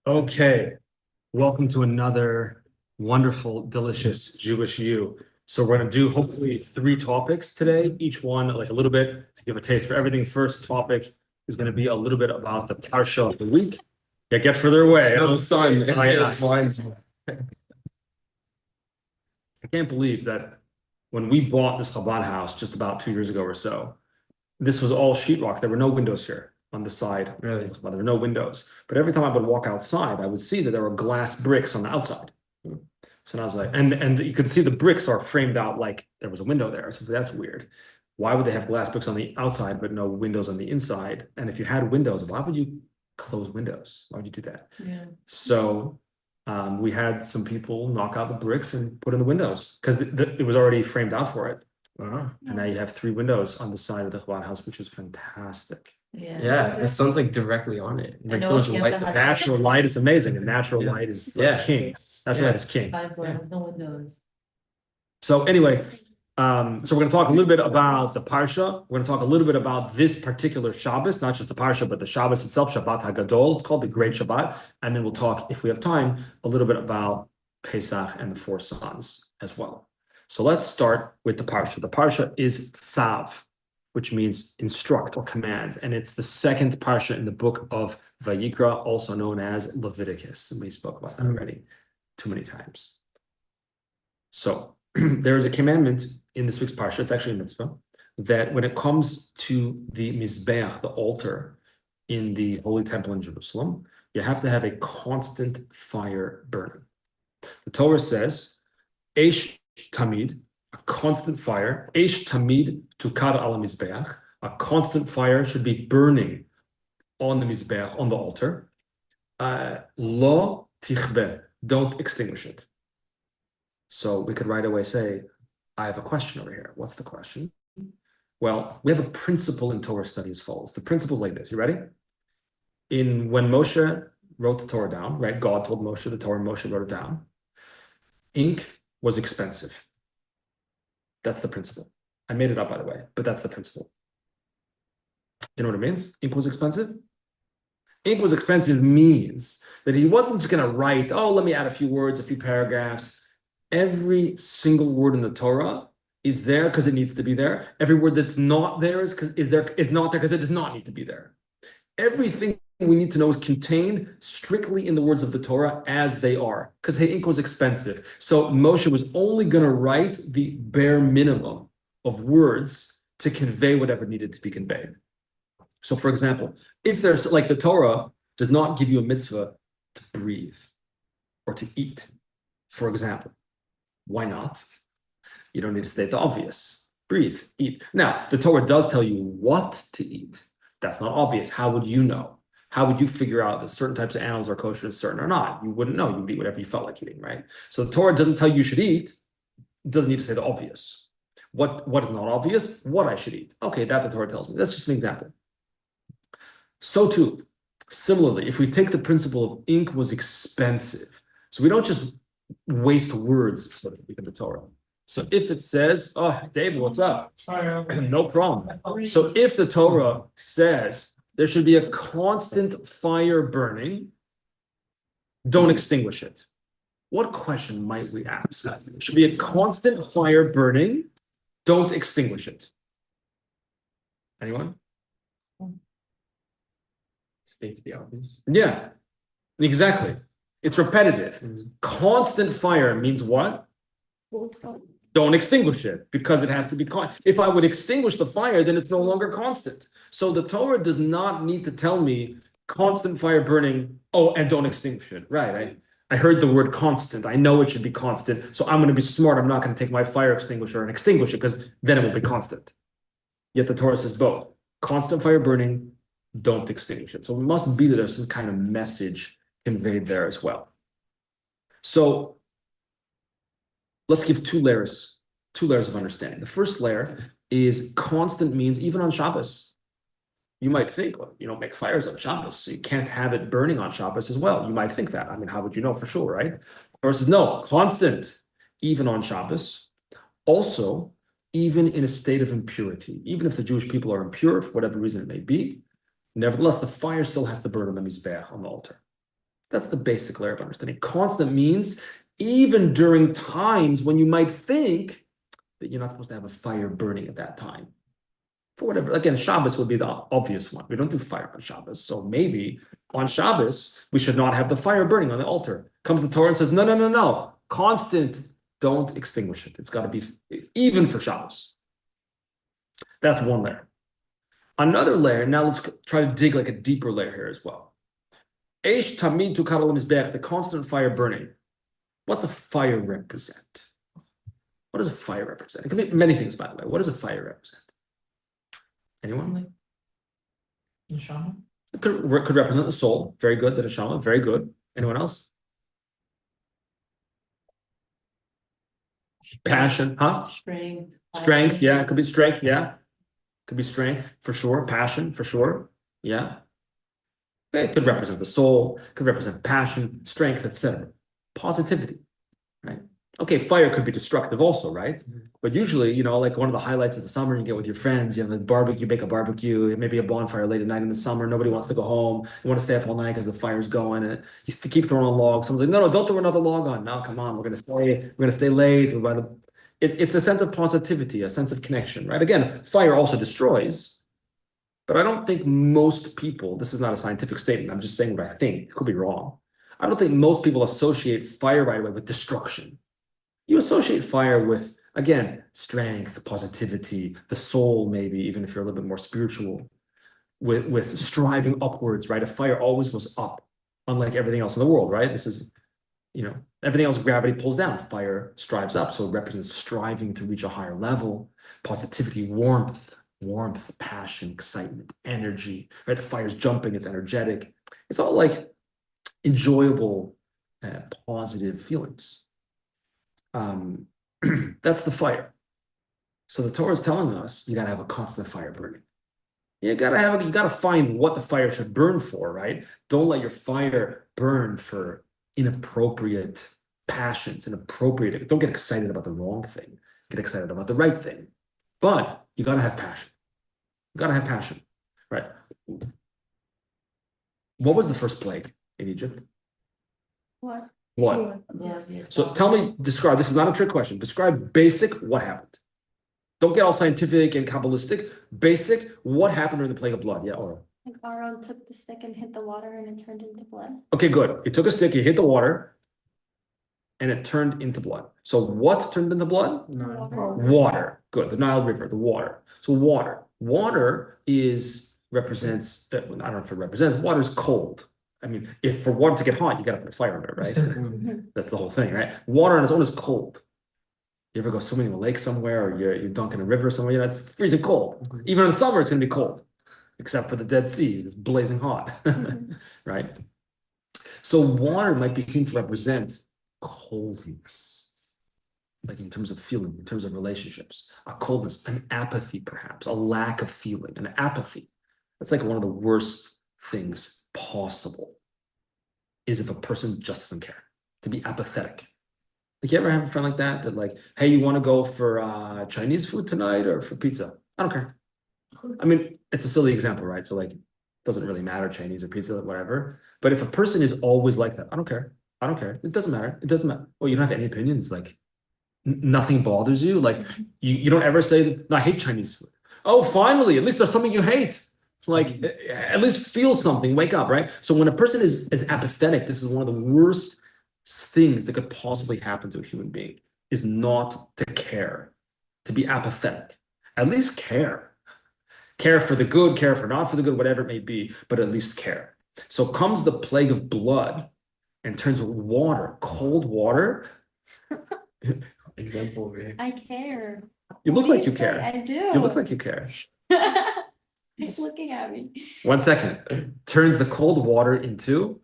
Okay, welcome to another wonderful, delicious JewishU. So we're going to do hopefully 3 topics today, each one like a little bit to give a taste for everything. First topic is going to be a little bit about the Parsha of the week. Yeah, get further away. No, son. Oh, yeah. I can't believe that when we bought this Chabad house just about 2 years ago or so, this was all sheetrock. There were no windows here on the side. Really? There were no windows. But every time I would walk outside, I would see that there were glass bricks on the outside. So I was like, and you could see the bricks are framed out like there was a window there. So that's weird. Why would they have glass bricks on the outside but no windows on the inside? And if you had windows, why would you close windows? Why would you do that? Yeah. So we had some people knock out the bricks and put in the windows because it was already framed out for it. And now you have 3 windows on the side of the Chabad house, which is fantastic. Yeah, the sun's like directly on it. I Like know, so much yeah, light. the Natural light is amazing, and natural light is like king. Natural light is king. No windows. So anyway, so we're going to talk a little bit about the Parsha. We're going to talk a little bit about this particular Shabbos, not just the Parsha, but the Shabbos itself, Shabbat HaGadol. It's called the Great Shabbat. And then we'll talk, if we have time, a little bit about Pesach and the 4 sons as well. So let's start with the Parsha. The Parsha is Tzav, which means instruct or command. And it's the second Parsha in the book of Vayikra, also known as Leviticus. And we spoke about that already too many times. So there is a commandment in this week's Parsha, it's actually a mitzvah, that when it comes to the Mizbeach, the altar in the Holy Temple in Jerusalem, you have to have a constant fire burning. The Torah says, Eish Tamid, a constant fire, Eish Tamid Tukad ala Mizbeach, a constant fire should be burning on the Mizbeach, on the altar. Lo Tichbe, don't extinguish it. So we could right away say, I have a question over here. What's the question? Well, we have a principle in Torah study as follows. The principle is like this. You ready? When Moshe wrote the Torah down, right? God told Moshe the Torah, Moshe wrote it down. Ink was expensive. That's the principle. I made it up, by the way, but that's the principle. You know what it means? Ink was expensive? Ink was expensive means that he wasn't just going to write, oh, let me add a few words, a few paragraphs. Every single word in the Torah is there because it needs to be there. Every word that's not there is not there because it does not need to be there. Everything we need to know is contained strictly in the words of the Torah as they are, because hey, ink was expensive. So Moshe was only going to write the bare minimum of words to convey whatever needed to be conveyed. So for example, if there's like the Torah does not give you a mitzvah to breathe or to eat, for example, why not? You don't need to state the obvious. Breathe, eat. Now, the Torah does tell you what to eat. That's not obvious. How would you know? How would you figure out that certain types of animals are kosher and certain are not? You wouldn't know. You'd eat whatever you felt like eating, right? So the Torah doesn't tell you should eat. It doesn't need to say the obvious. What is not obvious? What I should eat. Okay, that the Torah tells me. That's just an example. So too, similarly, if we take the principle of ink was expensive, so we don't just waste words, so to speak, in the Torah. So if it says, oh, David, what's up? No problem. So if the Torah says there should be a constant fire burning, don't extinguish it. What question might we ask? Should be a constant fire burning, don't extinguish it. Anyone? State the obvious. Yeah, exactly. It's repetitive. Constant fire means what? Don't extinguish it because it has to be constant. If I would extinguish the fire, then it's no longer constant. So the Torah does not need to tell me constant fire burning, oh, and don't extinguish it. Right. I heard the word constant. I know it should be constant. So I'm going to be smart. I'm not going to take my fire extinguisher and extinguish it because then it will be constant. Yet the Torah says both. Constant fire burning, don't extinguish it. So it must be that there's some kind of message conveyed there as well. So let's give two layers of understanding. The first layer is constant means even on Shabbos. You might think, well, you don't make fires on Shabbos, so you can't have it burning on Shabbos as well. You might think that. I mean, how would you know for sure, right? Or says, no, constant, even on Shabbos. Also, even in a state of impurity, even if the Jewish people are impure, for whatever reason it may be, nevertheless, the fire still has to burn on the Mizbeach, on the altar. That's the basic layer of understanding. Constant means even during times when you might think that you're not supposed to have a fire burning at that time. For whatever, again, Shabbos would be the obvious one. We don't do fire on Shabbos. So maybe on Shabbos, we should not have the fire burning on the altar. Comes the Torah and says, no. Constant, don't extinguish it. It's got to be even for Shabbos. That's one layer. Another layer, now let's try to dig like a deeper layer here as well. Eish tamid tukar al-mizbeach, the constant fire burning. What's a fire represent? What does a fire represent? It can be many things, by the way. What does a fire represent? Anyone? Neshama? It could represent the soul. Very good. The neshama. Very good. Anyone else? Passion, huh? Strength, yeah. It could be strength, yeah. Could be strength for sure. Passion for sure. Yeah. It could represent the soul, could represent passion, strength, etc. Positivity, right? Okay, fire could be destructive also, right? But usually, like one of the highlights of the summer, you get with your friends, you have a barbecue, you bake a barbecue, maybe a bonfire late at night in the summer, nobody wants to go home, you want to stay up all night because the fire's going, and you keep throwing on logs. Someone's like, no, don't throw another log on. No, come on, we're gonna stay late. It's a sense of positivity, a sense of connection, right? Again, fire also destroys. But I don't think most people, this is not a scientific statement, I'm just saying what I think, it could be wrong. I don't think most people associate fire right away with destruction. You associate fire with, again, strength, positivity, the soul, maybe, even if you're a little bit more spiritual, with striving upwards, right? A fire always goes up, unlike everything else in the world, right? This is, everything else gravity pulls down, fire strives up, so it represents striving to reach a higher level, positivity, warmth, passion, excitement, energy, right? The fire's jumping, it's energetic. It's all like enjoyable, positive feelings. That's the fire. So the Torah is telling us you gotta have a constant fire burning. You gotta find what the fire should burn for, right? Don't let your fire burn for inappropriate passions, don't get excited about the wrong thing. Get excited about the right thing. But you gotta have passion. You gotta have passion, right? What was the first plague in Egypt? What? Blood. Yes. So describe, this is not a trick question. Describe basic what happened. Don't get all scientific and Kabbalistic. Basic, what happened during the plague of blood? Yeah, Ora. Like Aaron took the stick and hit the water and it turned into blood. Okay, good. He took a stick, he hit the water, and it turned into blood. So what turned into blood? Water. Good. The Nile River, the water. So water. Water represents, I don't know if it represents, water is cold. I mean, if for water to get hot, you got to put a fire under it, right? That's the whole thing, right? Water on its own is cold. You ever go swimming in a lake somewhere, or you're dunking a river somewhere, it's freezing cold. Even in the summer, it's going to be cold, except for the Dead Sea, it's blazing hot, right? So water might be seen to represent coldness, like in terms of feeling, in terms of relationships, a coldness, an apathy, perhaps, a lack of feeling, an apathy. That's like one of the worst things possible, is if a person just doesn't care, to be apathetic. Like, you ever have a friend like that like, hey, you want to go for Chinese food tonight or for pizza? I don't care. I mean, it's a silly example, right? So like, it doesn't really matter, Chinese or pizza, whatever. But if a person is always like that, I don't care. It doesn't matter. Well, you don't have any opinions. Like, nothing bothers you. Like, you don't ever say, no, I hate Chinese food. Oh, finally, at least there's something you hate. Like, at least feel something, wake up, right? So when a person is apathetic, this is one of the worst things that could possibly happen to a human being, is not to care, to be apathetic. At least care. Care for the good, care for not for the good, whatever it may be, but at least care. So comes the plague of blood and turns water, cold water. Example over here. I care. You look What do like you say? care. I do. You look like you care. He's looking at me. 1 second. Turns the cold water into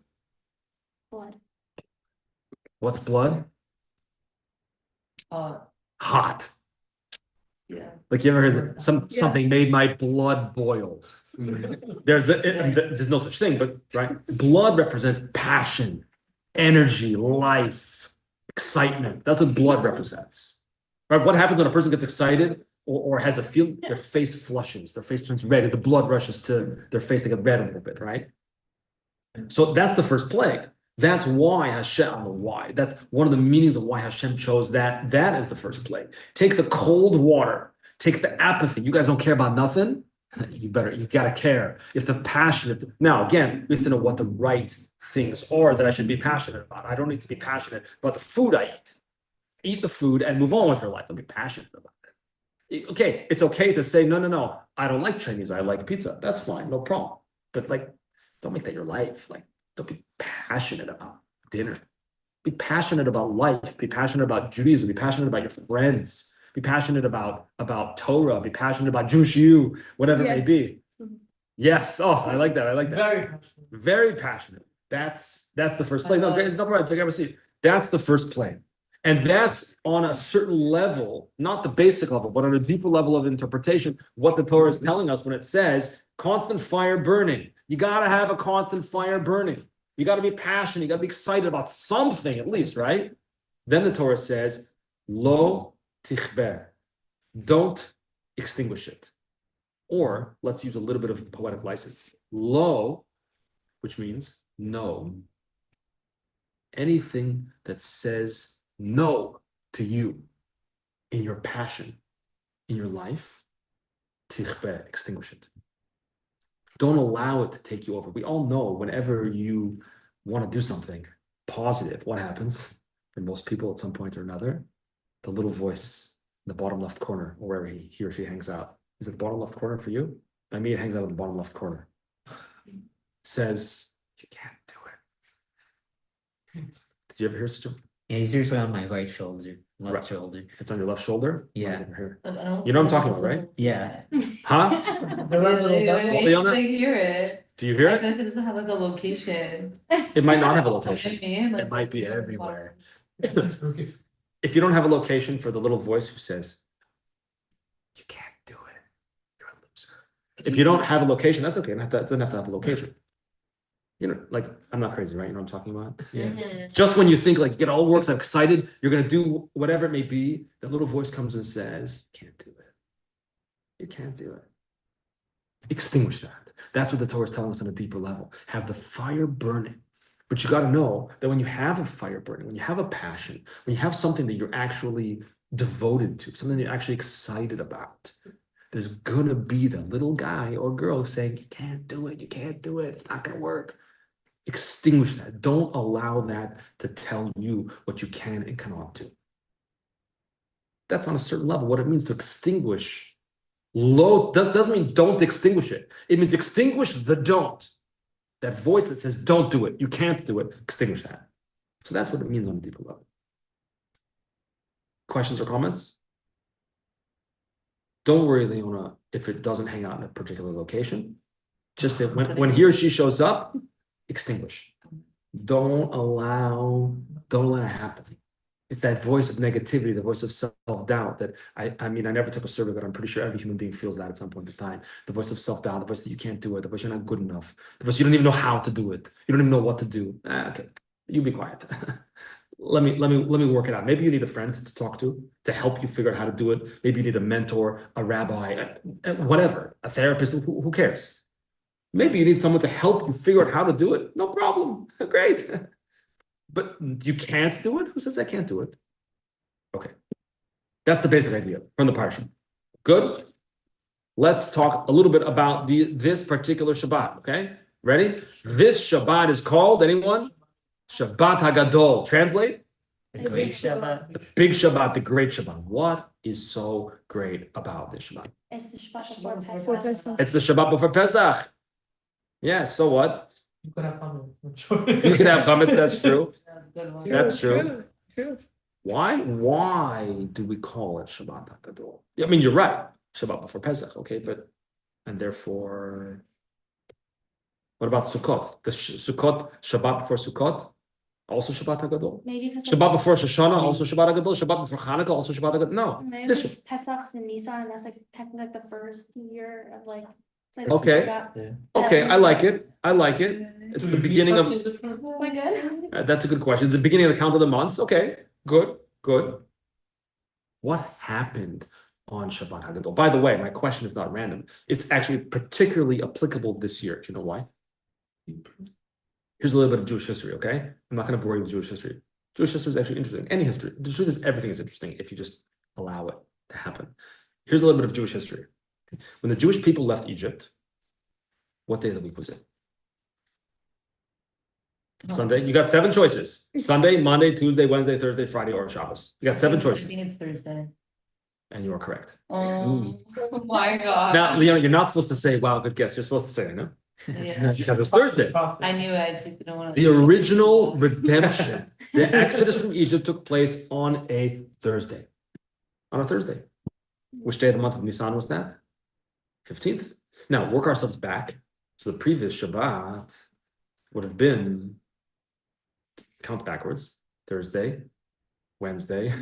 Blood. what's blood? Hot. Yeah. Like, you ever heard something made my blood boil? There's no such thing, but right, blood represents passion, energy, life, excitement. That's what blood represents. Right? What happens when a person gets excited or has a feel? Their face flushes, their face turns red, and the blood rushes to their face. They get red a little bit, right? So that's the first plague. That's why Hashem, I don't know why. That's one of the meanings of why Hashem chose that. That is the first plague. Take the cold water, take the apathy. You guys don't care about nothing. You gotta care. You have to passionate. Now, again, we have to know what the right things are that I should be passionate about. I don't need to be passionate about the food I eat. Eat the food and move on with your life. Don't be passionate about it. Okay, it's okay to say, no, I don't like Chinese. I like pizza. That's fine, no problem. But like, don't make that your life. Like, don't be passionate about dinner. Be passionate about life. Be passionate about Judaism. Be passionate about your friends. Be passionate about Torah. Be passionate about JewishU, whatever it may be. Yes. Oh, I like that. I like that. Very passionate. Very passionate. That's the first plane. No, no problem. Take a seat. That's the first plane. And that's on a certain level, not the basic level, but on a deeper level of interpretation, what the Torah is telling us when it says constant fire burning. You got to have a constant fire burning. You got to be passionate. You got to be excited about something at least, right? Then the Torah says, lo tichber. Don't extinguish it. Or let's use a little bit of poetic license. Lo, which means no. Anything that says no to you in your passion, in your life, tichbe, extinguish it. Don't allow it to take you over. We all know whenever you want to do something positive, what happens for most people at some point or another? The little voice in the bottom left corner, or wherever he or she hangs out. Is it the bottom left corner for you? By me, it hangs out in the bottom left corner. Says, you can't do it. Did you ever hear such a... Yeah, he's usually on my right shoulder, left Right. shoulder. It's on your left shoulder? Yeah. Mine's over here. I don't- You know what I'm talking about, right? Yeah. Huh? The red little button. What were you on that? I hear it. Do you hear I it? think it doesn't have like a location. It might not have a location. It It might be everywhere. If you don't have a location for the little voice who says, you can't do it, you're a loser. If you don't have a location, that's okay. It doesn't have to have a location. You know, like, I'm not crazy, right? You know what I'm talking about? Mhm. Just when you think like you get all worked up, excited, you're gonna do whatever it may be, the little voice comes and says, you can't do it. You can't do it. Extinguish that. That's what the Torah is telling us on a deeper level. Have the fire burning. But you got to know that when you have a fire burning, when you have a passion, when you have something that you're actually devoted to, something you're actually excited about, there's gonna be the little guy or girl saying, you can't do it, it's not gonna work. Extinguish that. Don't allow that to tell you what you can and cannot do. That's on a certain level. What it means to extinguish low doesn't mean don't extinguish it. It means extinguish the don't. That voice that says don't do it, you can't do it, extinguish that. So that's what it means on a deeper level. Questions or comments? Don't worry, Leona, if it doesn't hang out in a particular location. Just that when he or she shows up, extinguish. Don't let it happen. It's that voice of negativity, the voice of self-doubt that I mean, I never took a survey, but I'm pretty sure every human being feels that at some point in time. The voice of self-doubt, the voice that you can't do it, the voice you're not good enough, the voice you don't even know how to do it. You don't even know what to do. Okay, you be quiet. Let me work it out. Maybe you need a friend to talk to help you figure out how to do it. Maybe you need a mentor, a rabbi, whatever, a therapist, who cares? Maybe you need someone to help you figure out how to do it. No problem. Great. But you can't do it? Who says I can't do it? Okay. That's the basic idea from the Parshat. Good. Let's talk a little bit about this particular Shabbat, okay? Ready? This Shabbat is called, anyone? Shabbat HaGadol. Translate? The great Shabbat. The big Shabbat, the great Shabbat. What is so great about this Shabbat? It's the Shabbat before Before Pesach. It's the Shabbat before Pesach. Yeah, so what? You could have fun with You can have chametz, that's true. Good one. That's true. Why do we call it Shabbat HaGadol? I mean, you're right. Shabbat before Pesach, okay, and therefore, what about Sukkot? The Sukkot, Shabbat before Sukkot, also Shabbat HaGadol. Maybe because Shabbat before Shoshana, also Shabbat HaGadol. Shabbat before Hanukkah, also Shabbat HaGadol. No, maybe this because Pesach's in Nisan, and that's like technically like the first year of like. It's like Okay. Shabbat. okay, I like it. It's the beginning of. We're good. That's a good question. It's the beginning of the count of the months. Okay, good. What happened on Shabbat HaGadol? By the way, my question is not random. It's actually particularly applicable this year. Do you know why? Here's a little bit of Jewish history, okay? I'm not going to bore you with Jewish history. Jewish history is actually interesting. Any history. The truth is, everything is interesting if you just allow it to happen. Here's a little bit of Jewish history. When the Jewish people left Egypt, what day of the week was it? Sunday. You got 7 choices. Sunday, Monday, Tuesday, Wednesday, Thursday, Friday, or Shabbos. You got 7 I choices. think it's Thursday. And you are correct. Oh my god. Now, Leon, you're not supposed to say, wow, good guess. You're supposed to say, no? Yeah. Because it was Thursday. I knew it, I just didn't want to. The original redemption, the Exodus from Egypt took place on a Thursday. On a Thursday. Which day of the month of Nisan was that? 15th. Now, work ourselves back. So the previous Shabbat would have been, count backwards, Thursday, Wednesday,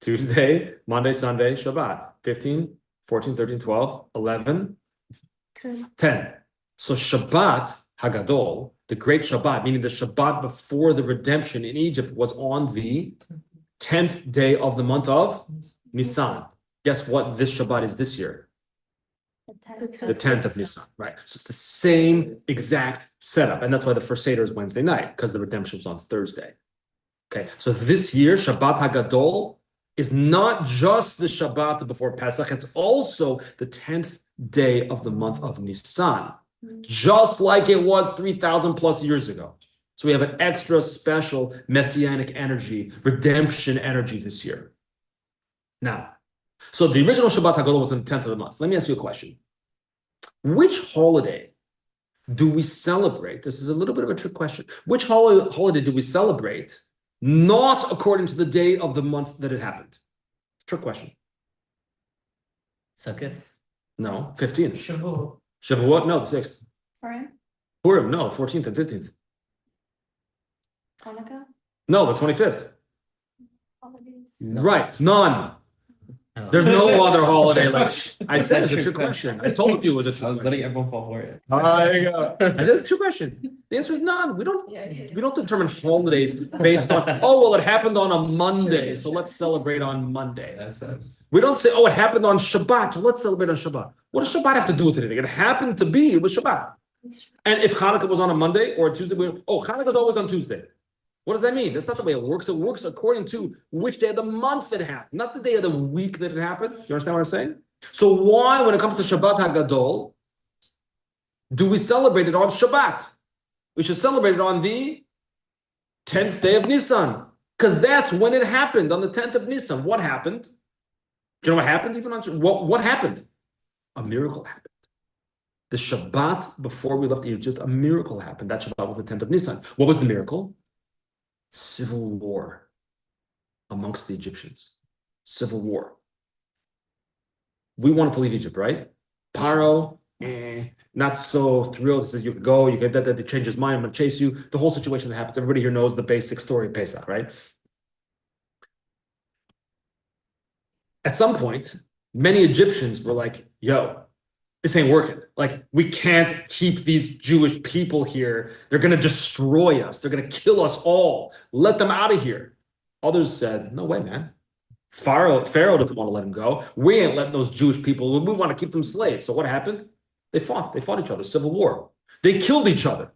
Tuesday, Monday, Sunday, Shabbat. 15, 14, 13, 12, 11, 10. So Shabbat, HaGadol, the great Shabbat, meaning the Shabbat before the redemption in Egypt, was on the 10th day of the month of Nisan. Guess what this Shabbat is this year? The 10th of Nisan, right? So it's the same exact setup. And that's why the first Seder is Wednesday night, because the redemption was on Thursday. Okay, so this year, Shabbat HaGadol is not just the Shabbat before Pesach, it's also the 10th day of the month of Nisan, just like it was 3,000 plus years ago. So we have an extra special messianic energy, redemption energy this year. Now, so the original Shabbat HaGadol was on the 10th of the month. Let me ask you a question. Which holiday do we celebrate? This is a little bit of a trick question. Which holiday do we celebrate not according to the day of the month that it happened? Trick question. Sukkot? No, 15th. Shavuot. Shavuot? No, the 6th. Purim, Purim? No, 14th and 15th. Hanukkah, No, the 25th. holidays. No. Right, none. Oh. There's no other holiday. Like I said, it's a trick question. I told you it was a I trick was question. letting everyone fall for it. There you go. I said it's a true question. The answer is none. We don't determine holidays based on, oh, well, it happened on a Monday, so let's celebrate on Monday. That's We don't say, oh, it happened on Shabbat, so let's celebrate on Shabbat. What does Shabbat have to do with anything? It happened to be, it was Shabbat. And if Hanukkah was on a Monday or a Tuesday, Hanukkah is always on Tuesday. What does that mean? That's not the way it works. It works according to which day of the month it happened, not the day of the week that it happened. You understand what I'm saying? So why, when it comes to Shabbat HaGadol, do we celebrate it on Shabbat? We should celebrate it on the 10th day of Nisan, because that's when it happened, on the 10th of Nisan. What happened? Do you know what happened even on Shabbat? What happened? A miracle happened. The Shabbat before we left Egypt, a miracle happened. That Shabbat was the 10th of Nisan. What was the miracle? Civil war amongst the Egyptians. Civil war. We wanted to leave Egypt, right? Paro, not so thrilled. Says you could go, you could that they change his mind, I'm gonna chase you. The whole situation that happens. Everybody here knows the basic story of Pesach, right? At some point, many Egyptians were like, yo, this ain't working. Like, we can't keep these Jewish people here. They're going to destroy us. They're going to kill us all. Let them out of here. Others said, no way, man. Pharaoh doesn't want to let them go. We ain't letting those Jewish people. We want to keep them slaves. So what happened? They fought each other, civil war. They killed each other.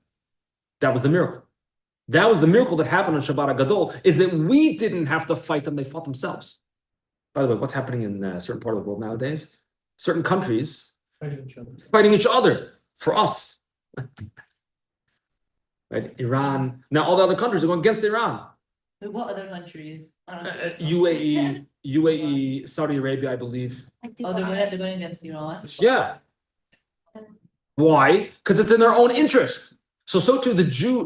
That was the miracle. That was the miracle that happened on Shabbat HaGadol, is that we didn't have to fight them. They fought themselves. By the way, what's happening in a certain part of the world nowadays? Certain countries fighting each other for us. Right? Iran. Now all the other countries are going against Iran. Wait, what other countries? UAE, Saudi Arabia, I believe. Oh, they're going against Iran. Yeah. Why? Because it's in their own interest. So too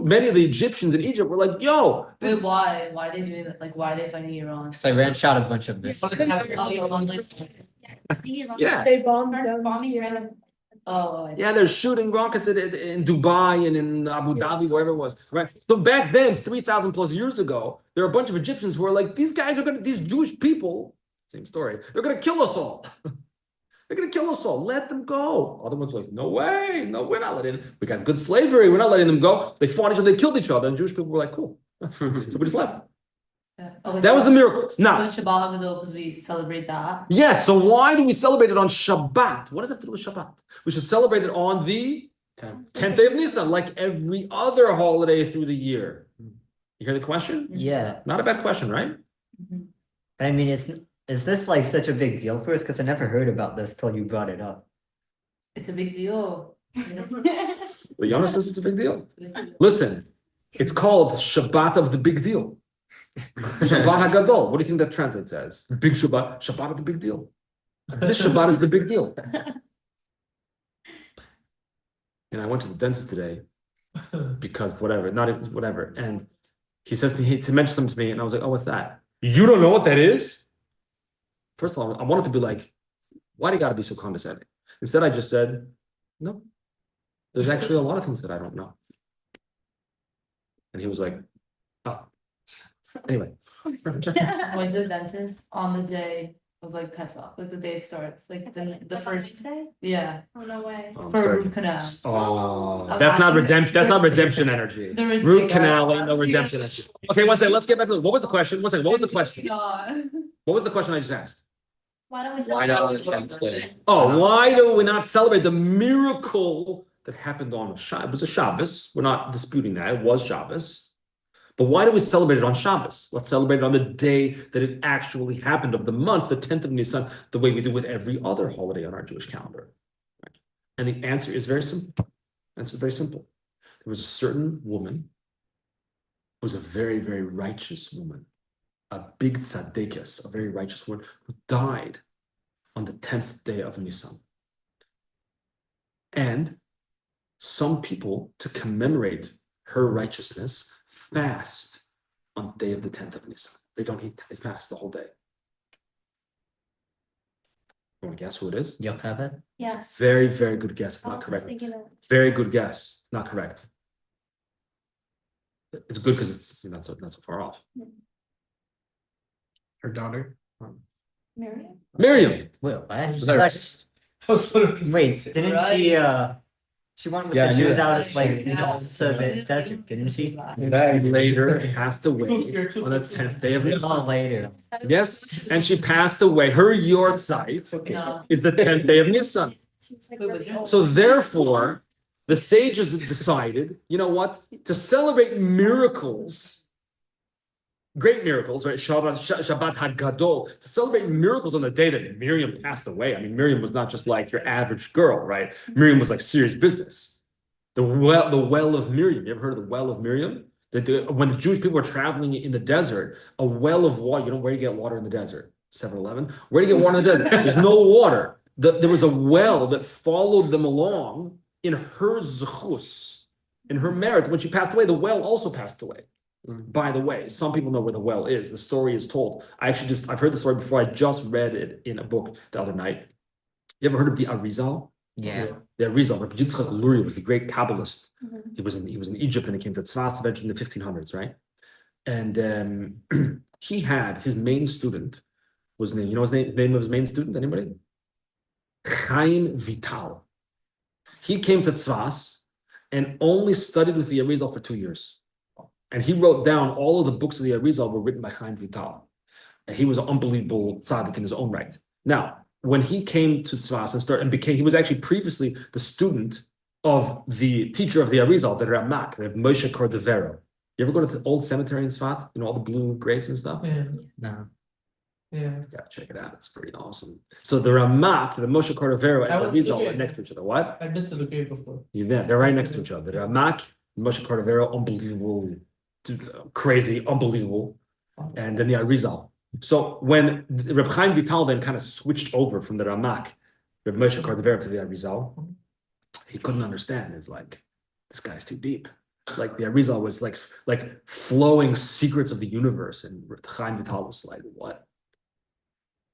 many of the Egyptians in Egypt were like, yo. Wait, why? Why are they doing that? Like, why are they fighting Iran? Because Iran shot a bunch of missiles. Yeah. They bombing random. Oh, Yeah, they're shooting rockets in Dubai and in Abu Dhabi, wherever it was. Right. So back then, 3,000 plus years ago, there were a bunch of Egyptians who were like, these Jewish people, same story, they're gonna kill us all. They're gonna kill us all. Let them go. Other ones were like, no way, no, we're not letting them. We got good slavery, we're not letting them go. They fought each other, they killed each other, and Jewish people were like, cool. So we just left. yeah. Oh, That was the miracle. Now, So Shabbat HaGadol, because we celebrate that. yes, so why do we celebrate it on Shabbat? What does that have to do with Shabbat? We should celebrate it on the 10th day of Nisan, like every other holiday through the year. You hear the question? Yeah, Not a bad question, right? Mhm. but I mean, is this like such a big deal for us? Because I never heard about this till you brought it up. It's a big deal. Well, Yonah says it's a big deal. It's a big deal. Listen, it's called Shabbat of the big deal. Shabbat HaGadol. What do you think that translates as? Big Shabbat, Shabbat of the big deal. This Shabbat is the big deal. And I went to the dentist today because whatever, not even whatever. And he says to mention something to me, and I was like, "Oh, what's that? You don't know what that is?" First of all, I wanted to be like, "Why do you got to be so condescending?" Instead, I just said, "No, there's actually a lot of things that I don't know." And he was like, "Oh." Anyway, I went to the dentist on the day of like Pesach, like the day it starts, like the first, day? yeah, Oh, no way. oh, for a sorry. root canal. Oh, that's not redemption. That's not redemption energy. The root Root canal. canal ain't no redemption energy. Okay, one second. Let's get back to what was the question? One second. What was the question? God. What was the question I just asked? Why don't we? Why celebrate not? the 10th day? Oh, why do we not celebrate the miracle that happened on Shabbos? It was a Shabbos. We're not disputing that. It was Shabbos. But why do we celebrate it on Shabbos? Let's celebrate it on the day that it actually happened of the month, the 10th of Nisan, the way we do with every other holiday on our Jewish calendar. And the answer is very simple. Answer is very simple. There was a certain woman who was a very, very righteous woman, a big tzaddikus, a very righteous woman who died on the 10th day of Nisan. And some people, to commemorate her righteousness, fast on the day of the 10th of Nisan. They don't eat, they fast the whole day. You want to guess who it is? Yocheved? Yes. Very, very good guess. It's I not was just correct. thinking of. Very good guess. It's not correct. It's good because it's not so far off. Her daughter. Miriam. Miriam. Wait, what? Was that- That's- I was literally Wait, saying- didn't she went with Yeah, the I knew Jews that. out of like, to the desert, didn't she? Later passed away You're too- on the 10th day of Oh, Nisan. later. Yes, and she passed away. Her yortzeit No. is the 10th day of Nisan. She's like Who was really your- old. So therefore, the sages decided, you know what, to celebrate miracles, great miracles, right? Shabbat HaGadol, to celebrate miracles on the day that Miriam passed away. I mean, Miriam was not just like your average girl, right? Miriam was like serious business. The well of Miriam. You ever heard of the well of Miriam? When the Jewish people were traveling in the desert, a well of water, you know where you get water in the desert? 7-Eleven? Where do you get water in the desert? There's no water. There was a well that followed them along in her zechus, in her merit. When she passed away, the well also passed away. By the way, some people know where the well is. The story is told. I've heard the story before. I just read it in a book the other night. You ever heard of the Arizal? Yeah. The Arizal, Rabbi Yitzchak Luria was a great Kabbalist. Mhm. He was in Egypt and he came to Tzvaz eventually in the 1500s, right? And he had his main student was named. You know his name of his main student? Anybody? Chaim Vital. He came to Tzvaz and only studied with the Arizal for 2 years. And he wrote down all of the books of the Arizal were written by Chaim Vital. And he was an unbelievable tzaddik in his own right. Now, when he came to Tzvaz he was actually previously the student of the teacher of the Arizal, the Ramak, the Moshe Cordovero. You ever go to the old cemetery in Tzfat? You know, all the blue graves and stuff? Yeah, No. yeah. You gotta check it out. It's pretty awesome. So the Ramak, the Moshe Cordovero, I and went the to Arizal the are grave. next to each other. What? I've been to the grave before. You've been. They're right next to each other. The Ramak, Moshe Cordovero, unbelievable, crazy, unbelievable. And then the Arizal. So when Reb Chaim Vital then kind of switched over from the Ramak, Reb Moshe Cordovero to the Arizal, he couldn't understand. It's like, this guy's too deep. Like the Arizal was like flowing secrets of the universe, and Chaim Vital was like, what?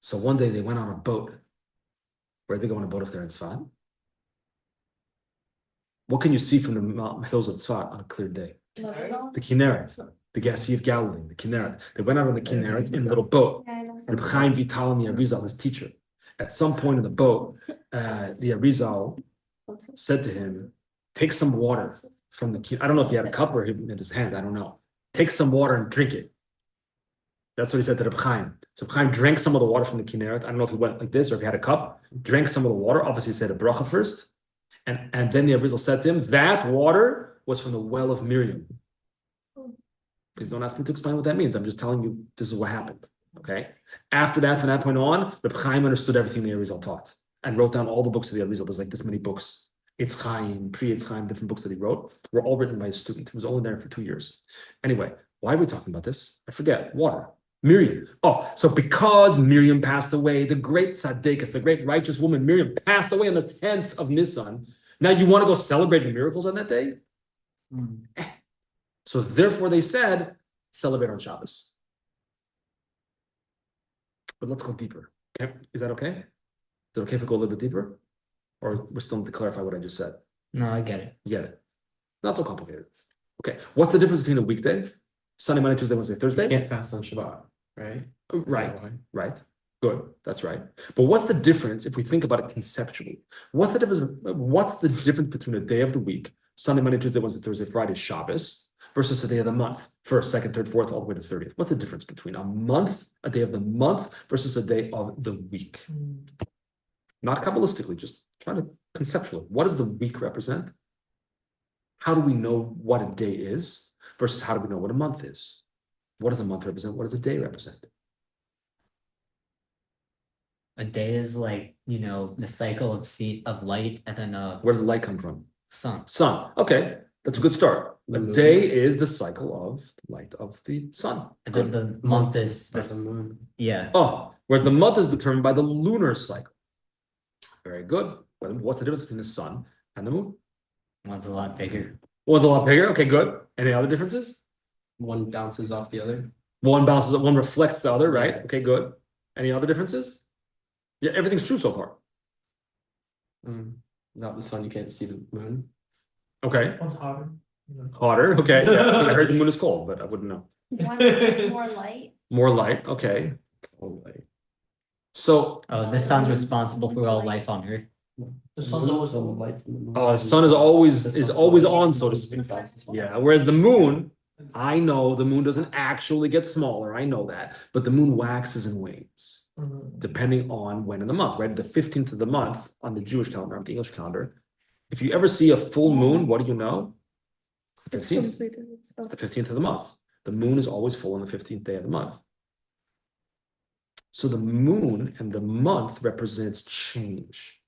So one day they went on a boat. Where'd they go on a boat if they're in Tzfat? What can you see from the mountain hills of Tzfat on a clear day? The Kinneret, the Sea of Galilee, the Kinneret. They went out on the Kinneret in a little boat. Yeah, I know. Reb Chaim Vital and the Arizal, his teacher. At some point in the boat, the Arizal said to him, take some water from the, I don't know if he had a cup or in his hands, I don't know. Take some water and drink it. That's what he said to Reb Chaim. So Reb Chaim drank some of the water from the Kinneret. I don't know if he went like this or if he had a cup, drank some of the water, obviously he said a bracha first, And then the Arizal said to him, that water was from the well of Miriam. Please don't ask me to explain what that means. I'm just telling you this is what happened. Okay. After that, from that point on, Reb Chaim understood everything the Arizal taught and wrote down all the books of the Arizal. There's like this many books. It's Chaim, Pri-Etz Chaim, different books that he wrote were all written by a student. He was only there for 2 years. Anyway, why are we talking about this? I forget. Water. Miriam. Oh, so because Miriam passed away, the great tzaddikus, the great righteous woman Miriam passed away on the 10th of Nisan. Now you want to go celebrate the miracles on that day? So therefore they said, celebrate on Shabbos. But let's go deeper. Okay? Is that okay? Is it okay if we go a little bit deeper? Or we still need to clarify what I just said? No, I get it. You get it? Not so complicated. Okay. What's the difference between a weekday? Sunday, Monday, Tuesday, Wednesday, You Thursday? can't fast on Shabbat, right? Is that Right. why? Right. Good. That's right. But what's the difference if we think about it conceptually? What's the difference between a day of the week, Sunday, Monday, Tuesday, Wednesday, Thursday, Friday, Shabbos, versus a day of the month, first, second, third, fourth, all the way to 30th? What's the difference between a day of the month versus a day of the week? Not Kabbalistically, just trying to conceptually. What does the week represent? How do we know what a day is versus how do we know what a month is? What does a month represent? What does a day represent? A day is like, the cycle of light and then Where does the light come from? sun. Sun. Okay, that's a good start. The A moon. day is the cycle of light of the sun. And then the month is That's the this, moon. yeah. Oh, whereas the month is determined by the lunar cycle. Very good. What's the difference between the sun and the moon? One's a lot bigger. One's a lot bigger. Okay, good. Any other differences? One bounces off the other. One reflects the other, right? Okay, good. Any other differences? Yeah, everything's true so far. Without the sun, you can't see the moon. Okay. One's hotter. Hotter. Okay. Yeah. I heard the moon is cold, but I wouldn't know. One has more light. More light. Okay. Oh, like, So, Oh, the sun's responsible for all life on Earth. The sun's always the on. light from the moon. the sun is always The sun on, so to speak. Yeah. Whereas the moon, I know the moon doesn't actually get smaller. I know that, but the moon waxes and wanes depending on when in the month. Right, the 15th of the month on the Jewish calendar, on the English calendar. If you ever see a full moon, what do you know? It's 15th. completed. It's the 15th of the month. The moon is always full on the 15th day of the month. So the moon and the month represents change,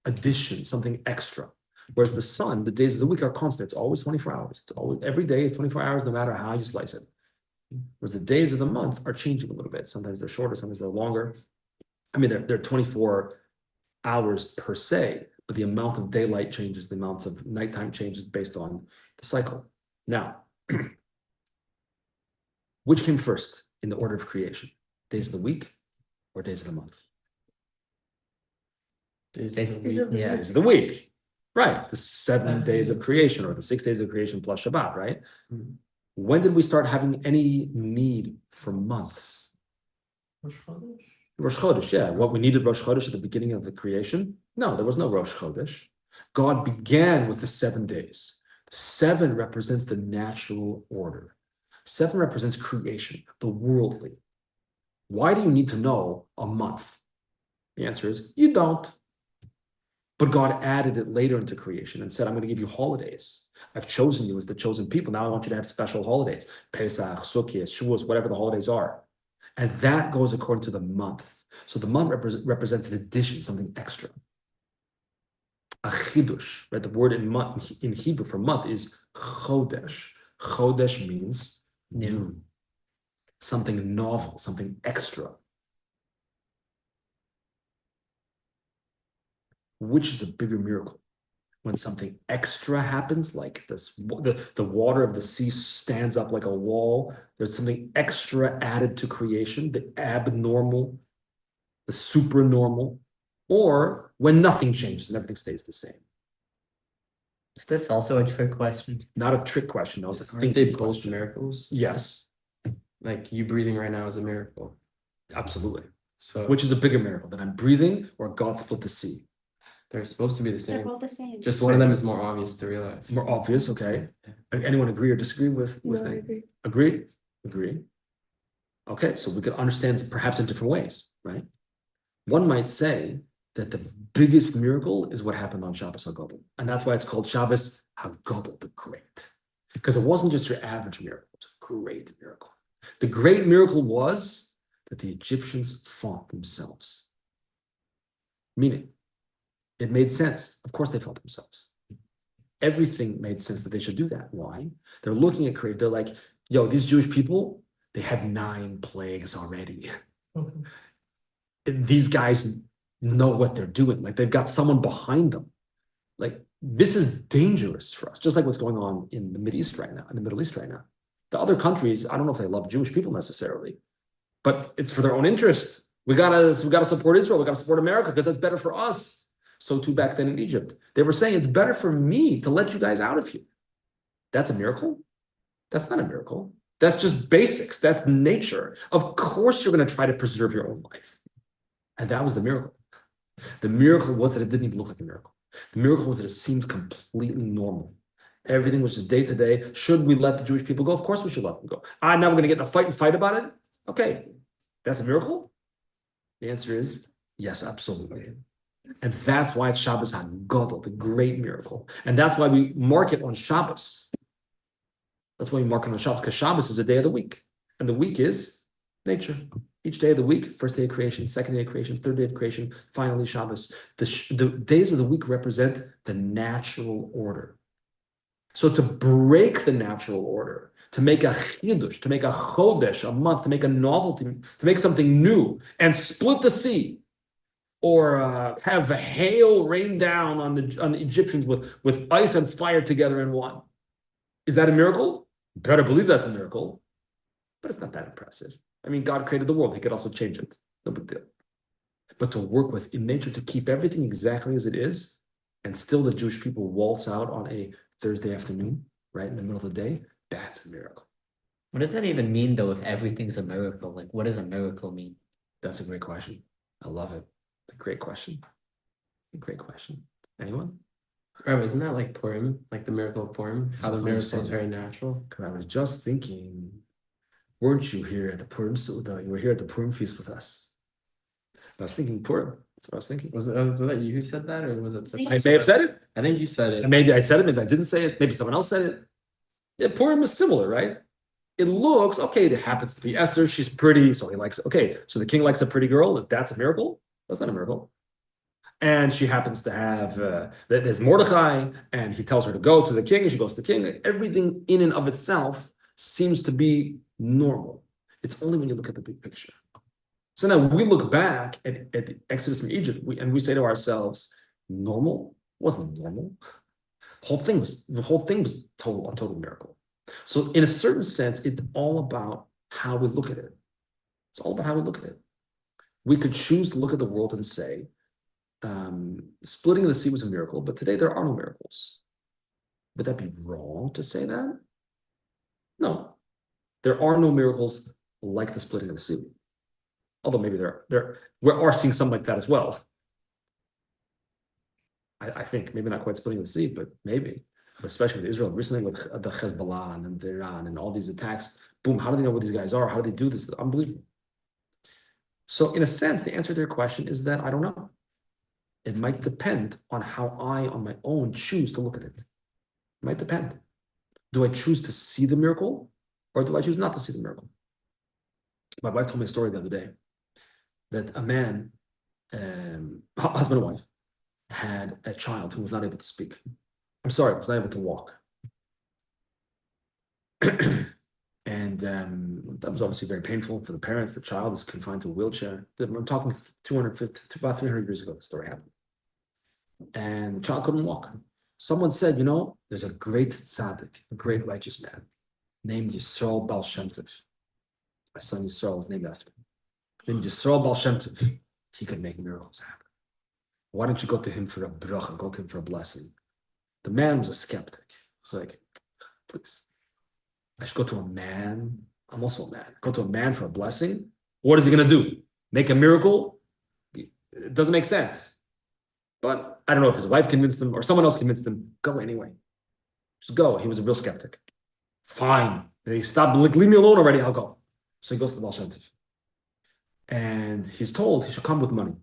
addition, something extra. Whereas the sun, the days of the week are constant. It's always 24 hours. It's always every day is 24 hours, no matter how you slice it. Whereas the days of the month are changing a little bit. Sometimes they're shorter, sometimes they're longer. I mean, they're 24 hours per se, but the amount of daylight changes, the amount of nighttime changes based on the cycle. Now, which came first in the order of creation? Days of the week or days of the month? Days of the yeah. Days of the week. Right. The 7 days of creation or the 6 days of creation plus Shabbat, right? Mhm. When did we start having any need for months? Rosh Chodesh, yeah. What we needed Rosh Chodesh at the beginning of the creation? No, there was no Rosh Chodesh. God began with the 7 days. 7 represents the natural order. 7 represents creation, the worldly. Why do you need to know a month? The answer is you don't. But God added it later into creation and said, I'm going to give you holidays. I've chosen you as the chosen people. Now I want you to have special holidays. Pesach, Sukkot, Shavuos, whatever the holidays are. And that goes according to the month. So the month represents an addition, something extra. A chidush, right? The word in Hebrew for month is chodesh. Chodesh means new. Something novel, something extra. Which is a bigger miracle? When something extra happens, like this, the water of the sea stands up like a wall. There's something extra added to creation, the abnormal, the supernormal, or when nothing changes and everything stays the same. Is this also a trick question? Not a trick question, no, it's a Aren't they thinking both question. miracles? Yes, Like you breathing right now is a miracle. absolutely. So Which is a bigger miracle, that I'm breathing or God split the sea? they're supposed to be the They're same. both the same. Just one of them is more obvious to realize. More obvious, okay. Anyone agree or disagree with No, I that? agree. Agree? Agree. Okay, so we could understand perhaps in different ways, right? One might say that the biggest miracle is what happened on Shabbos HaGadol. And that's why it's called Shabbos HaGadol, the great. Because it wasn't just your average miracle, it was a great miracle. The great miracle was that the Egyptians fought themselves. Meaning, it made sense. Of course they fought themselves. Everything made sense that they should do that. Why? They're looking at creation. They're like, yo, these Jewish people, they had 9 plagues already. Okay. These guys know what they're doing. Like they've got someone behind them. Like this is dangerous for us, just like what's going on in the Middle East right now, The other countries, I don't know if they love Jewish people necessarily, but it's for their own interest. We gotta support Israel. We gotta support America because that's better for us. So too back then in Egypt, they were saying it's better for me to let you guys out of here. That's a miracle? That's not a miracle. That's just basics. That's nature. Of course, you're going to try to preserve your own life. And that was the miracle. The miracle was that it didn't even look like a miracle. The miracle was that it seemed completely normal. Everything was just day to day. Should we let the Jewish people go? Of course we should let them go. Now we're going to get in a fight about it? Okay, that's a miracle? The answer is yes, absolutely. And that's why it's Shabbos HaGadol, the great miracle. And that's why we mark it on Shabbos. That's why we mark it on Shabbos, because Shabbos is a day of the week. And the week is nature. Each day of the week, first day of creation, second day of creation, third day of creation, finally Shabbos. The days of the week represent the natural order. So to break the natural order, to make a chidush, to make a chodesh, a month, to make a novelty, to make something new, and split the sea, or have a hail rain down on the Egyptians with ice and fire together in one. Is that a miracle? Better believe that's a miracle, but it's not that impressive. I mean, God created the world. He could also change it. No big deal. But to work with in nature, to keep everything exactly as it is, and still the Jewish people waltz out on a Thursday afternoon, right in the middle of the day, that's a miracle. What does that even mean, though, if everything's a miracle? Like, what does a miracle mean? That's a great question. I love it. It's a great question. Great question. Anyone? Rabbi, isn't that like Purim, like the miracle of Purim? It's How the 100%. miracle is very natural. I was just thinking, weren't you here at the Purim Suda? You were here at the Purim feast with us. I was thinking Purim. That's what I was thinking. Was that you who said that, or was it? I I may have said it. I think you said it. And maybe I said it, maybe I didn't say it, maybe someone else said it. Yeah, Purim is similar, right? It looks, okay, it happens to be Esther, she's pretty, so he likes it. Okay, so the king likes a pretty girl, that's a miracle? That's not a miracle. And she happens to have, there's Mordechai, and he tells her to go to the king, and she goes to the king. Everything in and of itself seems to be normal. It's only when you look at the big picture. So now we look back at the Exodus from Egypt, and we say to ourselves, normal? Wasn't normal. The whole thing was a total miracle. So in a certain sense, it's all about how we look at it. It's all about how we look at it. We could choose to look at the world and say, splitting the sea was a miracle, but today there are no miracles. Would that be wrong to say that? No. There are no miracles like the splitting of the sea. Although maybe we are seeing something like that as well. I think maybe not quite splitting the sea, but maybe, especially with Israel recently with the Hezbollah and Iran and all these attacks. Boom! How do they know what these guys are? How do they do this? Unbelievable. So, in a sense, the answer to your question is that I don't know. It might depend on how I, on my own, choose to look at it. It might depend. Do I choose to see the miracle, or do I choose not to see the miracle? My wife told me a story the other day that a man, husband and wife, had a child who was not able to speak. Was not able to walk. And that was obviously very painful for the parents. The child is confined to a wheelchair. I'm talking 250 to about 300 years ago, the story happened. And the child couldn't walk. Someone said, there's a great tzaddik, a great righteous man, named Yisrael Baal Shem Tov. My son Yisrael is named after him. Named Yisrael Baal Shem Tov. He could make miracles happen. Why don't you go to him for a bracha, go to him for a blessing? The man was a skeptic. It's like, please, I should go to a man. I'm also a man. Go to a man for a blessing. What is he going to do? Make a miracle? It doesn't make sense. But I don't know if his wife convinced him or someone else convinced him. Go anyway. Just go. He was a real skeptic. Fine. They stopped. Like, leave me alone already. I'll go. So he goes to the Baal Shem Tov. And he's told he should come with money.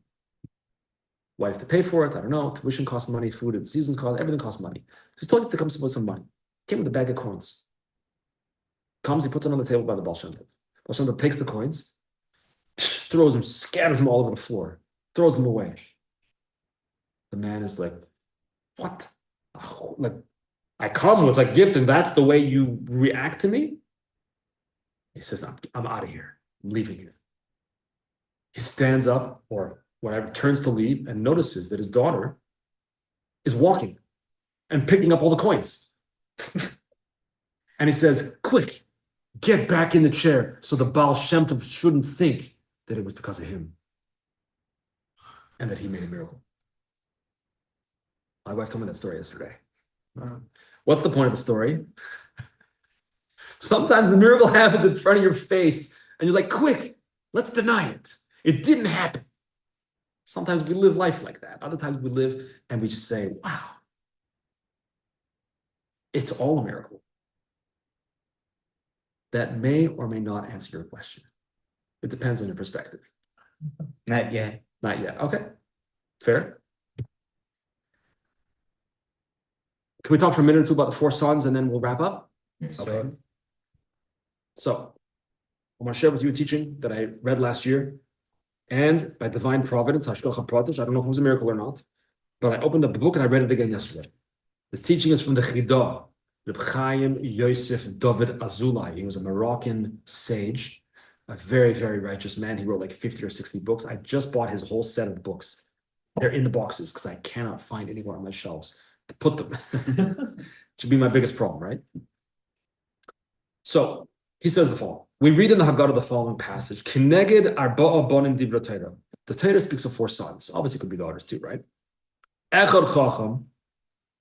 Why do you have to pay for it? I don't know. Tuition costs money, food and seasons cost, everything costs money. So he's told you to come with some money. Came with a bag of coins. Comes, he puts it on the table by the Baal Shem Tov. Baal Shem Tov takes the coins, throws them, scatters them all over the floor, throws them away. The man is like, what? Like, I come with a gift and that's the way you react to me? He says, I'm out of here. I'm leaving here. He stands up or whatever, turns to leave and notices that his daughter is walking and picking up all the coins. And he says, quick, get back in the chair so the Baal Shem Tov shouldn't think that it was because of him and that he made a miracle. My wife told me that story yesterday. What's the point of the story? Sometimes the miracle happens in front of your face and you're like, quick, let's deny it. It didn't happen. Sometimes we live life like that. Other times we live and we just say, wow, it's all a miracle. That may or may not answer your question. It depends on your perspective. Not yet. Not yet. Okay. Fair. Can we talk for a minute or two about the 4 sons and then we'll wrap up? Okay. So, I want to share with you a teaching that I read last year. And by divine providence, Hashgacha Pratis, I don't know if it was a miracle or not, but I opened up the book and I read it again yesterday. This teaching is from the Chida, Reb Chaim Yosef David Azulai. He was a Moroccan sage, a very, very righteous man. He wrote like 50 or 60 books. I just bought his whole set of books. They're in the boxes because I cannot find anywhere on my shelves to put them. Should be my biggest problem, right? So he says the following. We read in the HaGadol the following passage. Kineged arba'a bonim divra Torah. The Torah speaks of 4 sons. Obviously, it could be daughters too, right? Echad chacham,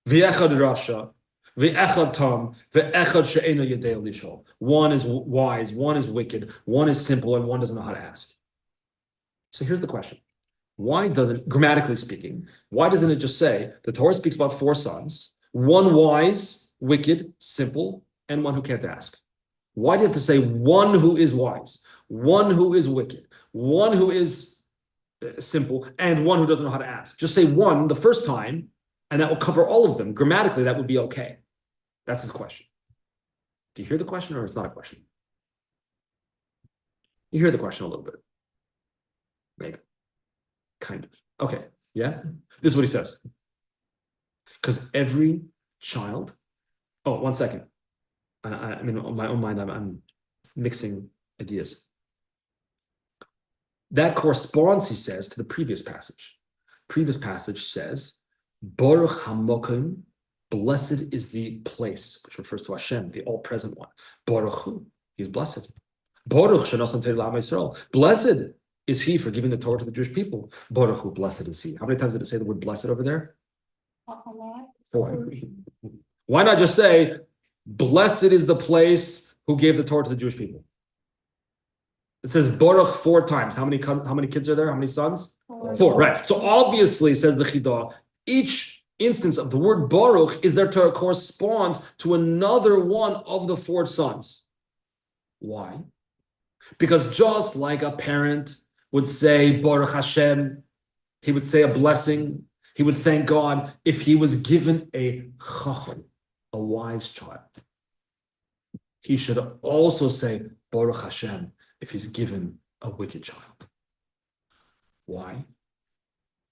v'echad rasha, v'echad tam, v'echad she'eno yedei lishol. One is wise, one is wicked, one is simple, and one doesn't know how to ask. So here's the question. Why doesn't, grammatically speaking, why doesn't it just say the Torah speaks about 4 sons, one wise, wicked, simple, and one who can't ask? Why do you have to say one who is wise, one who is wicked, one who is simple, and one who doesn't know how to ask? Just say one the first time, and that will cover all of them. Grammatically, that would be okay. That's his question. Do you hear the question, or it's not a question? You hear the question a little bit. Maybe. Kind of. Okay. Yeah? This is what he says. Because every child... Oh, 1 second. I mean, on my own mind, I'm mixing ideas. That corresponds, he says, to the previous passage. Previous passage says, Baruch HaMokim, blessed is the place, which refers to Hashem, the all-present one. Baruch Hu, he is blessed. Baruch Shenosan Torah L'Am Yisrael, blessed is he for giving the Torah to the Jewish people. Baruch Hu, blessed is he. How many times did it say the word blessed over there? A lot. 4. Why not just say, blessed is the place who gave the Torah to the Jewish people? It says Baruch 4 times. How many kids are there? How many sons? 4, right. So obviously, says the Chidah, each instance of the word Baruch is there to correspond to another one of the 4 sons. Why? Because just like a parent would say Baruch Hashem, he would say a blessing, he would thank God if he was given a chacham, a wise child. He should also say Baruch Hashem if he's given a wicked child. Why?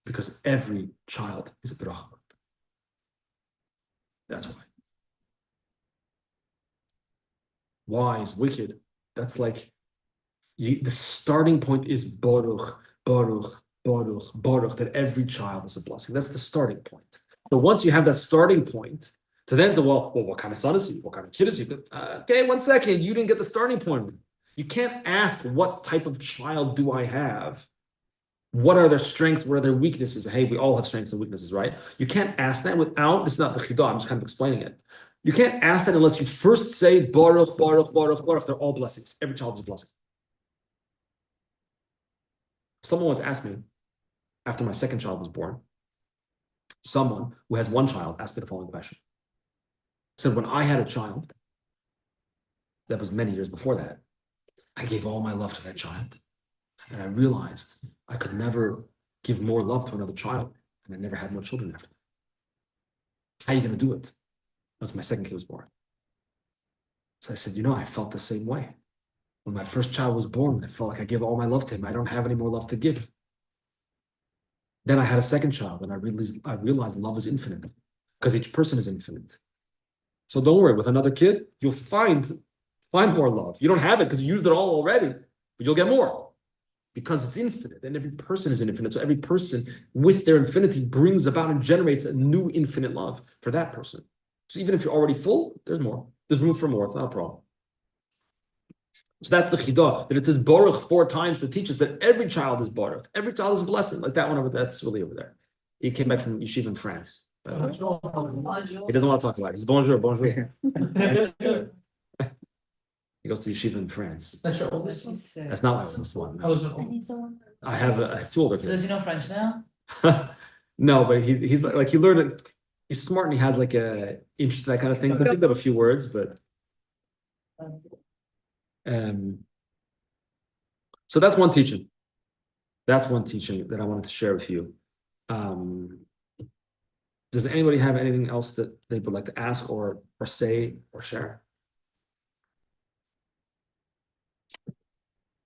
Because every child is a bracha. That's why. Wise, wicked, that's like, the starting point is Baruch, Baruch, Baruch, Baruch, that every child is a blessing. That's the starting point. So once you have that starting point, to then say, well, what kind of son is he? What kind of kid is he? Okay, 1 second, you didn't get the starting point. You can't ask, what type of child do I have? What are their strengths? What are their weaknesses? Hey, we all have strengths and weaknesses, right? You can't ask that without, this is not the Chidah, I'm just kind of explaining it. You can't ask that unless you first say Baruch, Baruch, Baruch, Baruch. They're all blessings. Every child is a blessing. Someone once asked me, after my second child was born, someone who has 1 child asked me the following question. He said, when I had a child, that was many years before that, I gave all my love to that child. And I realized I could never give more love to another child, and I never had more children after. How are you going to do it? Once my second kid was born. So I said, I felt the same way. When my first child was born, I felt like I gave all my love to him. I don't have any more love to give. Then I had a second child, and I realized love is infinite because each person is infinite. So don't worry, with another kid, you'll find more love. You don't have it because you used it all already, but you'll get more because it's infinite, and every person is infinite. So every person with their infinity brings about and generates a new infinite love for that person. So even if you're already full, there's more. There's room for more. It's not a problem. So that's the chidah, that it says Baruch 4 times to teach us that every child is Baruch. Every child is a blessing. Like that one over there, that's really over there. He came back from yeshiva in France. He doesn't want to talk about it. He's bonjour. He goes to yeshiva in France. That's your oldest one? That's not my oldest one. How No. is it? And he's the one. I have 2 older So does kids. he know French now? No, but he learned it. He's smart and he has like a interest in that kind of thing. I picked up a few words, but so that's one teaching. That's one teaching that I wanted to share with you. Does anybody have anything else that they would like to ask or say or share?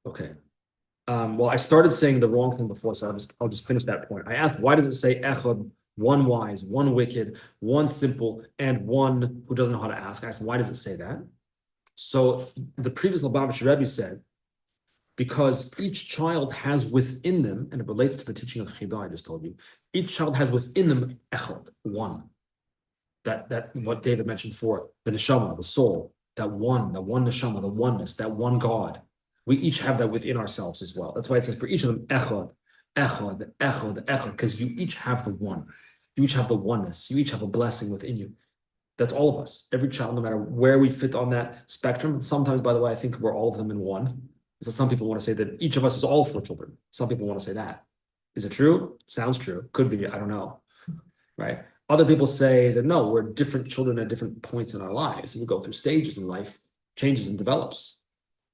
Okay. Well, I started saying the wrong thing before, so I'll just finish that point. I asked, why does it say echad, one wise, one wicked, one simple, and one who doesn't know how to ask? I asked, why does it say that? So the previous Lubavitcher Rebbe said, because each child has within them, and it relates to the teaching of Chidah I just told you, each child has within them echad, one. That what David mentioned before, the neshama, the soul, that one neshama, the oneness, that one God. We each have that within ourselves as well. That's why it says for each of them, echad, because you each have the one. You each have the oneness. You each have a blessing within you. That's all of us. Every child, no matter where we fit on that spectrum. And sometimes, by the way, I think we're all of them in one. So some people want to say that each of us is all 4 children. Some people want to say that. Is it true? Sounds true. Could be. I don't know. Right? Other people say that no, we're different children at different points in our lives. We go through stages in life, changes and develops.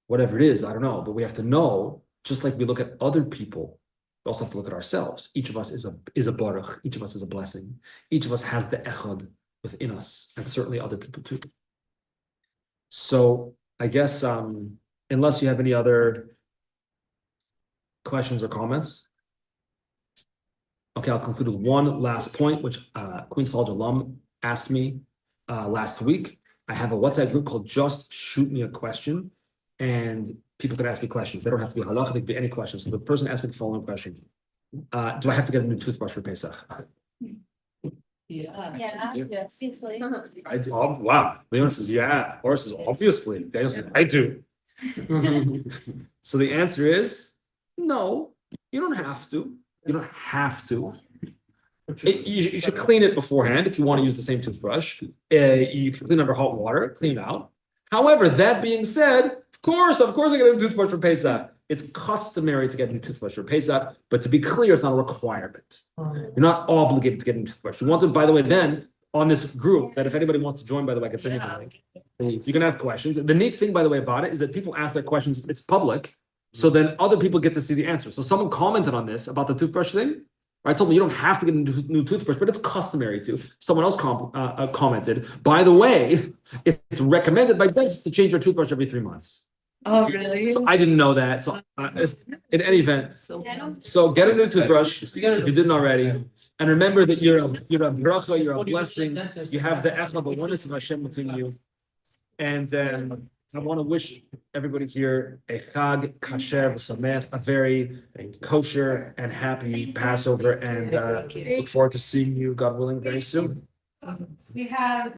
Whatever it is, I don't know. But we have to know, just like we look at other people, we also have to look at ourselves. Each of us is a baruch. Each of us is a blessing. Each of us has the echad within us, and certainly other people too. So I guess unless you have any other questions or comments. Okay, I'll conclude with one last point, which Queens College alum asked me last week. I have a WhatsApp group called Just Shoot Me a Question, and people can ask me questions. They don't have to be halacha, they can be any questions. So the person asked me the following question. Do I have to get a new toothbrush for Pesach? Yeah. Yeah, Yes. obviously. I do. Oh, wow. Leona says, yeah. Horace says, obviously. Daniel says, I do. So the answer is no, you don't have to. You don't have to. You should clean it beforehand if you want to use the same toothbrush. You can clean under hot water, clean out. However, that being said, of course, I get a new toothbrush for Pesach. It's customary to get a new toothbrush for Pesach, but to be clear, it's not a requirement. You're not obligated to get a new toothbrush. You want to, by the way, then on this group, that if anybody wants to join, by the way, I can send you the link. You can ask questions. The neat thing, by the way, about it is that people ask their questions, it's public, so then other people get to see the answer. So someone commented on this about the toothbrush thing. I told them you don't have to get a new toothbrush, but it's customary to. Someone else commented, by the way, it's recommended by dentists to change your toothbrush every 3 months. Oh, really? So I didn't know that. So in any event, so get a new toothbrush if you didn't already, and remember that you're a bracha, you're a blessing. You have the echad, the oneness of Hashem within you, and then I want to wish everybody here a chag kasher v'samech, a very kosher and happy Passover, and look forward to seeing you, God willing, very soon. We have